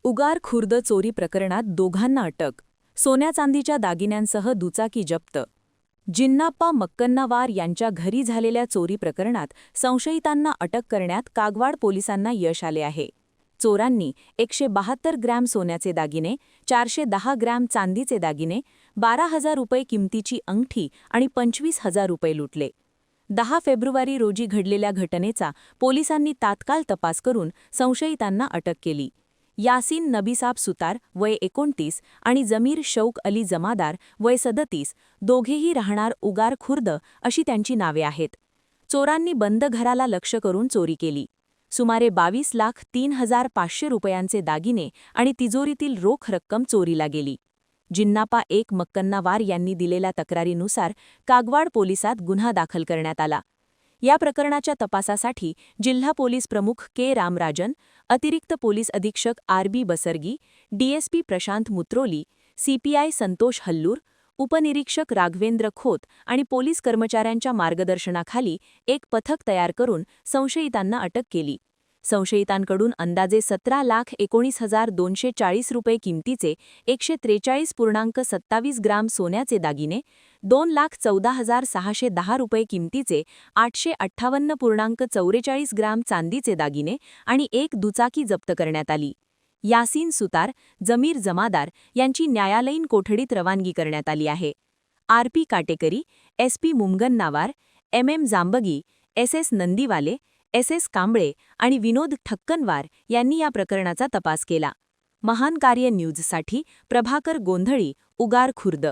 उगार खुर्द चोरी प्रकरणात दोघांना अटक. सोन्या चांदीच्या दागिन्यांसह दुचाकी जप्त. जिन्नाप्पा मक्कन्नावार यांच्या घरी झालेल्या चोरी प्रकरणात संशयितांना अटक करण्यात कागवाड पोलिसांना यश आले आहे. चोरांनी 172 ग्रॅम सोन्याचे दागिने, 410 ग्रॅम चांदीचे दागिने, 12,000 रुपये किमतीची अंगठी आणि 25,000 रुपये लुटले. 10 फेब्रुवारी रोजी घडलेल्या घटनेचा पोलिसांनी तात्काळ तपास करून संशयितांना अटक केली. यासीन नबीसाब सुतार वय 29 आणि जमीर शौक अली जमादार वय 37, दोघेही राहणार उगार खुर्द अशी त्यांची नावे आहेत. चोरांनी बंद घराला लक्ष्य करून चोरी केली. सुमारे 22,03,500 रुपयांचे दागिने आणि तिजोरीतील रोख रक्कम चोरीला गेली. जिन्नाप्पा मक्कन्नावार यांनी दिलेल्या तक्रारीनुसार कागवाड पोलिसात गुन्हा दाखल करण्यात आला. या प्रकरणाच्या तपासासाठी जिल्हा पोलीस प्रमुख के. रामराजन, अतिरिक्त पोलीस अधीक्षक आर. बी. बसरगी, डीएसपी प्रशांत मुत्रोली, सीपीआय संतोष हल्लूर, उपनिरीक्षक राघवेंद्र खोत आणि पोलीस कर्मचाऱ्यांच्या मार्गदर्शनाखाली एक पथक तयार करून संशयितांना अटक केली. संशयितांकडून अंदाजे 17,19,240 रुपये किमतीचे 143.27 ग्राम सोन्याचे दागिने, 2,14,610 रुपये किमतीचे 858.44 ग्राम चांदीचे दागिने आणि एक दुचाकी जप्त करण्यात आली. यासीन सुतार, जमीर जमादार यांची न्यायालयीन कोठडीत रवानगी करण्यात आली आहे. R P. Katekari, S P. Mumagannavar, M M. Jambagi, S S. Nandiwale, S S. Kamble आणि विनोद ठक्कनवार यांनी या प्रकरणाचा तपास केला. महान कार्य न्यूजसाठी प्रभाकर गोंधळी, उगार खुर्द.